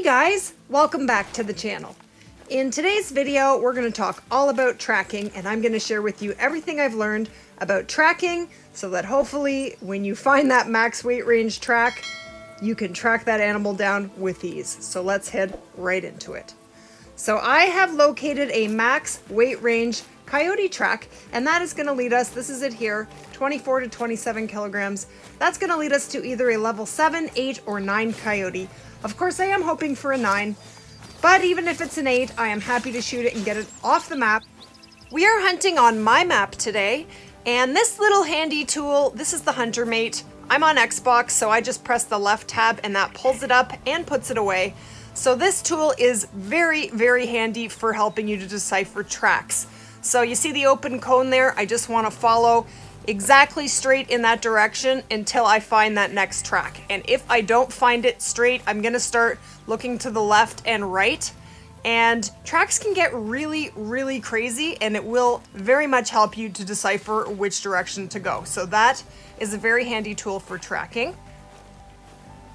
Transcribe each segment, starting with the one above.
guys, welcome back to the channel. In today's video, we're going to talk all about tracking, and I'm going to share with you everything I've learned about tracking so that hopefully when you find that max weight range track, you can track that animal down with ease. So let's head right into it. So I have located a max weight range coyote track, and that is going to lead us, this is it here, 24 to 27 kilograms. That's going to lead us to either a level 7, 8, or 9 coyote. Of course, I am hoping for a 9, but even if it's an 8, I am happy to shoot it and get it off the map. We are hunting on my map today, and this little handy tool, this is the Hunter Mate. I'm on Xbox, so I just press the left tab and that pulls it up and puts it away. So this tool is very, very handy for helping you to decipher tracks. So you see the open cone there? I just want to follow exactly straight in that direction until I find that next track. And if I don't find it straight, I'm going to start looking to the left and right. And tracks can get really, really crazy, and it will very much help you to decipher which direction to go. So that is a very handy tool for tracking.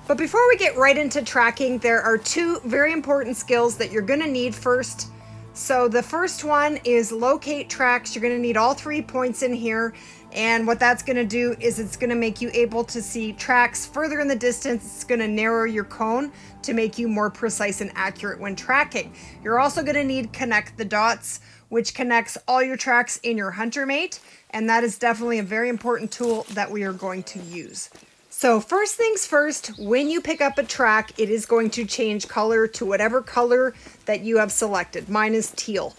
But before we get right into tracking, there are two very important skills that you're going to need first. So the first one is locate tracks. You're going to need all 3 points in here. And what that's going to do is it's going to make you able to see tracks further in the distance. It's going to narrow your cone to make you more precise and accurate when tracking. You're also going to need connect the dots, which connects all your tracks in your Hunter Mate. And that is definitely a very important tool that we are going to use. So first things first, when you pick up a track, it is going to change color to whatever color that you have selected. Mine is teal.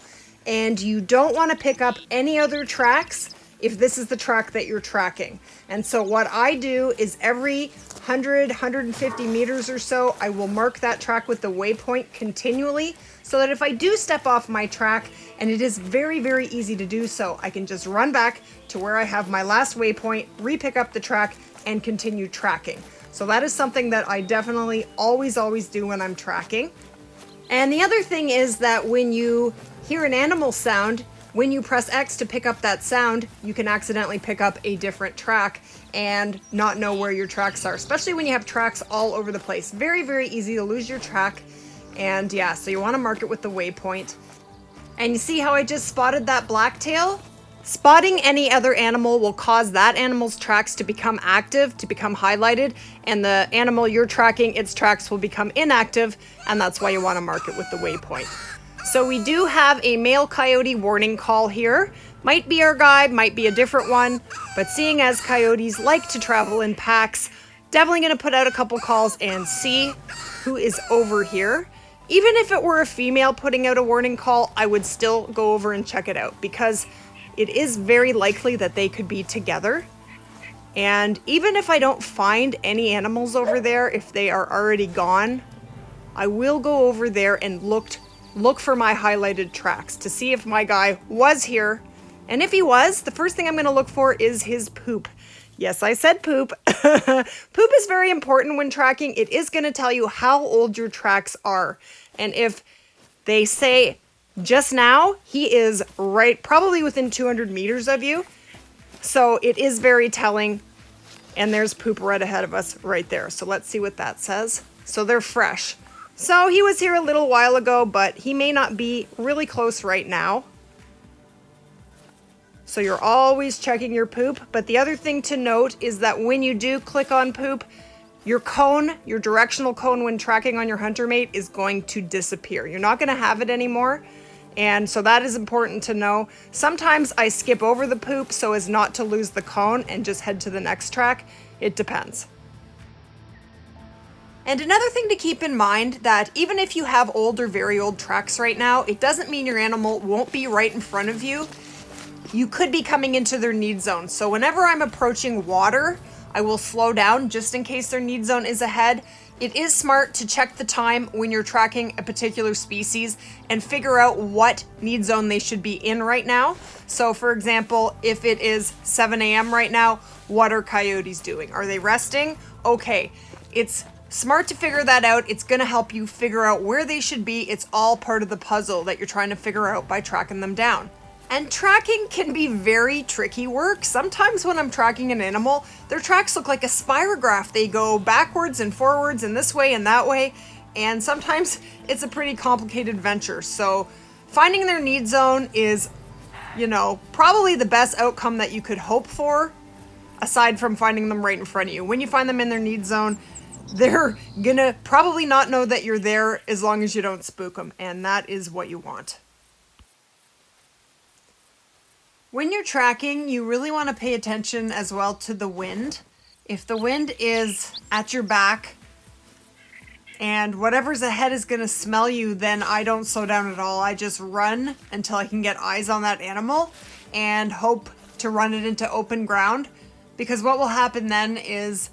And you don't want to pick up any other tracks if this is the track that you're tracking. And so what I do is every 100, 150 meters or so, I will mark that track with the waypoint continually so that if I do step off my track, and it is very, very easy to do so, I can just run back to where I have my last waypoint, re-pick up the track, and continue tracking. So that is something that I definitely always do when I'm tracking. And the other thing is that when you hear an animal sound, when you press X to pick up that sound, you can accidentally pick up a different track and not know where your tracks are, especially when you have tracks all over the place. Very, very easy to lose your track. And yeah, so you want to mark it with the waypoint. And you see how I just spotted that blacktail? Spotting any other animal will cause that animal's tracks to become active, to become highlighted, and the animal you're tracking, its tracks will become inactive, and that's why you want to mark it with the waypoint. So we do have a male coyote warning call here. Might be our guy, might be a different one, but seeing as coyotes like to travel in packs, definitely going to put out a couple calls and see who is over here. Even if it were a female putting out a warning call, I would still go over and check it out because it is very likely that they could be together. And even if I don't find any animals over there, if they are already gone, I will go over there and look for my highlighted tracks to see if my guy was here. And if he was, the first thing I'm going to look for is his poop. Yes, I said poop. Poop is very important when tracking. It is going to tell you how old your tracks are. And if they say just now, he is right, probably within 200 meters of you. So it is very telling. And there's poop right ahead of us right there. So let's see what that says. So they're fresh. So he was here a little while ago, but he may not be really close right now. So you're always checking your poop. But the other thing to note is that when you do click on poop, your cone, your directional cone when tracking on your Hunter Mate is going to disappear. You're not going to have it anymore. And so that is important to know. Sometimes I skip over the poop so as not to lose the cone and just head to the next track. It depends. And another thing to keep in mind that even if you have old or very old tracks right now, it doesn't mean your animal won't be right in front of you. You could be coming into their need zone. So whenever I'm approaching water, I will slow down just in case their need zone is ahead. It is smart to check the time when you're tracking a particular species and figure out what need zone they should be in right now. So for example, if it is 7 a.m. right now, what are coyotes doing? Are they resting? Okay, it's smart to figure that out. It's going to help you figure out where they should be. It's all part of the puzzle that you're trying to figure out by tracking them down. And tracking can be very tricky work. Sometimes when I'm tracking an animal, their tracks look like a spirograph. They go backwards and forwards and this way and that way. and sometimes it's a pretty complicated venture. So finding their need zone is, you know, probably the best outcome that you could hope for, aside from finding them right in front of you. When you find them in their need zone, they're gonna probably not know that you're there as long as you don't spook them, and that is what you want. When you're tracking, you really want to pay attention as well to the wind. If the wind is at your back and whatever's ahead is going to smell you, then I don't slow down at all. I just run until I can get eyes on that animal and hope to run it into open ground, because what will happen then is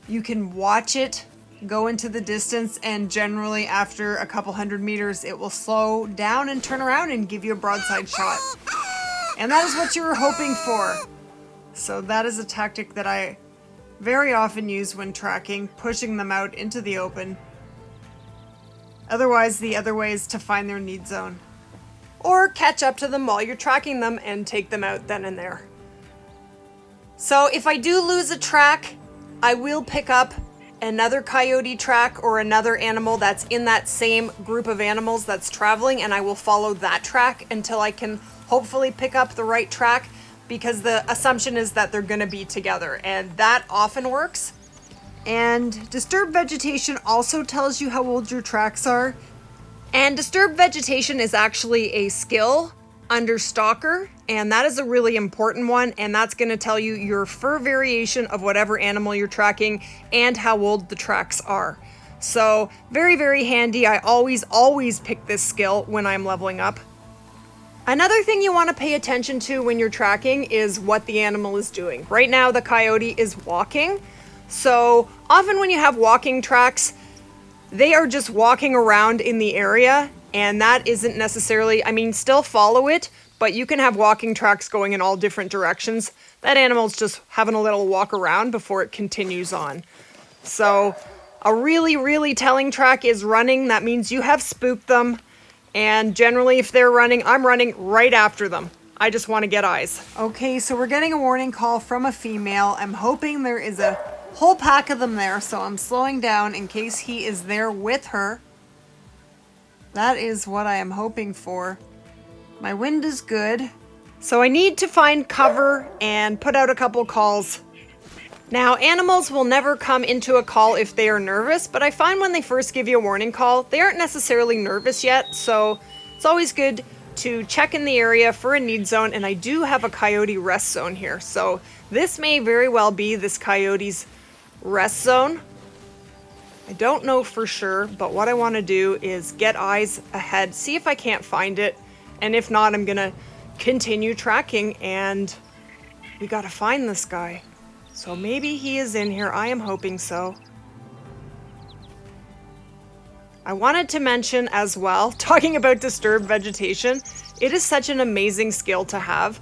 you can watch it go into the distance, and generally after a couple hundred meters it will slow down and turn around and give you a broadside shot. And that is what you were hoping for. So that is a tactic that I very often use when tracking, pushing them out into the open. Otherwise, the other way is to find their need zone, or catch up to them while you're tracking them and take them out then and there. So if I do lose a track, I will pick up another coyote track or another animal that's in that same group of animals that's traveling, and I will follow that track until I can hopefully pick up the right track, because the assumption is that they're going to be together, and that often works. And disturbed vegetation also tells you how old your tracks are. And disturbed vegetation is actually a skill under stalker, and that is a really important one, and that's going to tell you your fur variation of whatever animal you're tracking and how old the tracks are. So very, very handy. I always pick this skill when I'm leveling up. Another thing you want to pay attention to when you're tracking is what the animal is doing. Right now the coyote is walking, so often when you have walking tracks, they are just walking around in the area, and that isn't necessarily, I mean, still follow it, but you can have walking tracks going in all different directions. That animal's just having a little walk around before it continues on. So a really, really telling track is running. That means you have spooked them. And generally, if they're running, I'm running right after them. I just want to get eyes. Okay, so we're getting a warning call from a female. I'm hoping there is a whole pack of them there, so I'm slowing down in case he is there with her. That is what I am hoping for. My wind is good, so I need to find cover and put out a couple calls. Now, animals will never come into a call if they are nervous, but I find when they first give you a warning call, they aren't necessarily nervous yet, so it's always good to check in the area for a need zone, and I do have a coyote rest zone here, so this may very well be this coyote's rest zone. I don't know for sure, but what I want to do is get eyes ahead, see if I can't find it, and if not, I'm gonna continue tracking, and we gotta find this guy. So maybe he is in here. I am hoping so. I wanted to mention as well, talking about disturbed vegetation, it is such an amazing skill to have.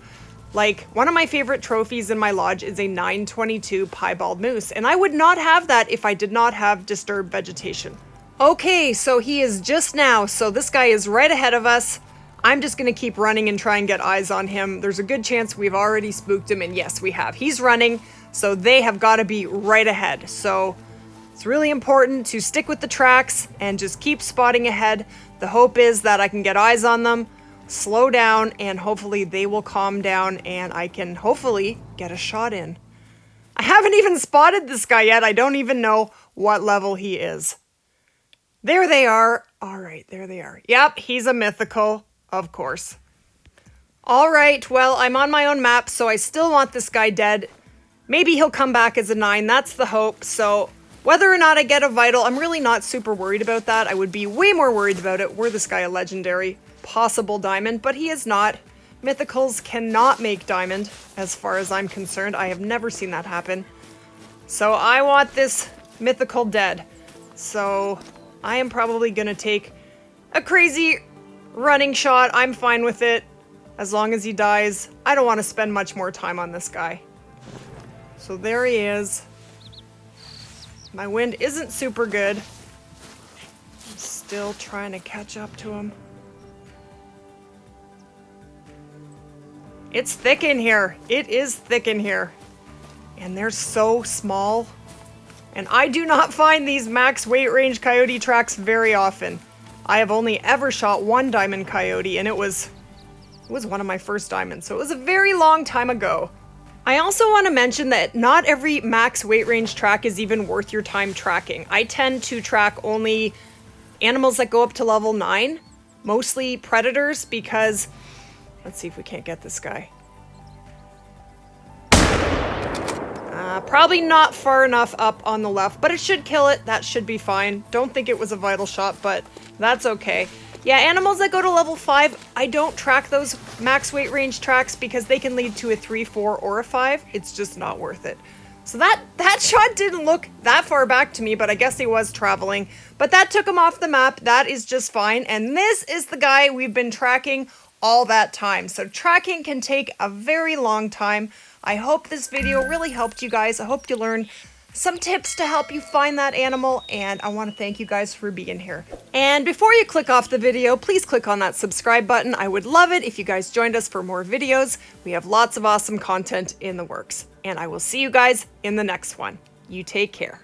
Like, one of my favorite trophies in my lodge is a 922 piebald moose, and I would not have that if I did not have disturbed vegetation. Okay, so he is just now, so this guy is right ahead of us. I'm just gonna keep running and try and get eyes on him. There's a good chance we've already spooked him, and yes, we have. He's running. So they have got to be right ahead. So it's really important to stick with the tracks and just keep spotting ahead. The hope is that I can get eyes on them, slow down, and hopefully they will calm down and I can hopefully get a shot in. I haven't even spotted this guy yet. I don't even know what level he is. There they are. All right, there they are. Yep, he's a mythical, of course. All right, well, I'm on my own map, so I still want this guy dead. Maybe he'll come back as a 9, that's the hope. So whether or not I get a vital, I'm really not super worried about that. I would be way more worried about it were this guy a legendary possible diamond, but he is not. Mythicals cannot make diamond, as far as I'm concerned. I have never seen that happen. So I want this mythical dead. So I am probably gonna take a crazy running shot. I'm fine with it, as long as he dies. I don't want to spend much more time on this guy. So there he is. My wind isn't super good. I'm still trying to catch up to him. It's thick in here. It is thick in here. And they're so small. And I do not find these max weight range coyote tracks very often. I have only ever shot one diamond coyote, and it was one of my first diamonds, so it was a very long time ago. I also want to mention that not every max weight range track is even worth your time tracking. I tend to track only animals that go up to level 9, mostly predators, because let's see if we can't get this guy. Probably not far enough up on the left, but it should kill it. That should be fine. Don't think it was a vital shot, but that's okay. Yeah, animals that go to level 5, I don't track those max weight range tracks because they can lead to a 3, 4, or a 5. It's just not worth it. So that shot didn't look that far back to me, but I guess he was traveling. But that took him off the map. That is just fine. And this is the guy we've been tracking all that time. So tracking can take a very long time. I hope this video really helped you guys. I hope you learned some tips to help you find that animal, and I want to thank you guys for being here. And before you click off the video, please click on that subscribe button. I would love it if you guys joined us for more videos. We have lots of awesome content in the works, and I will see you guys in the next one. You take care.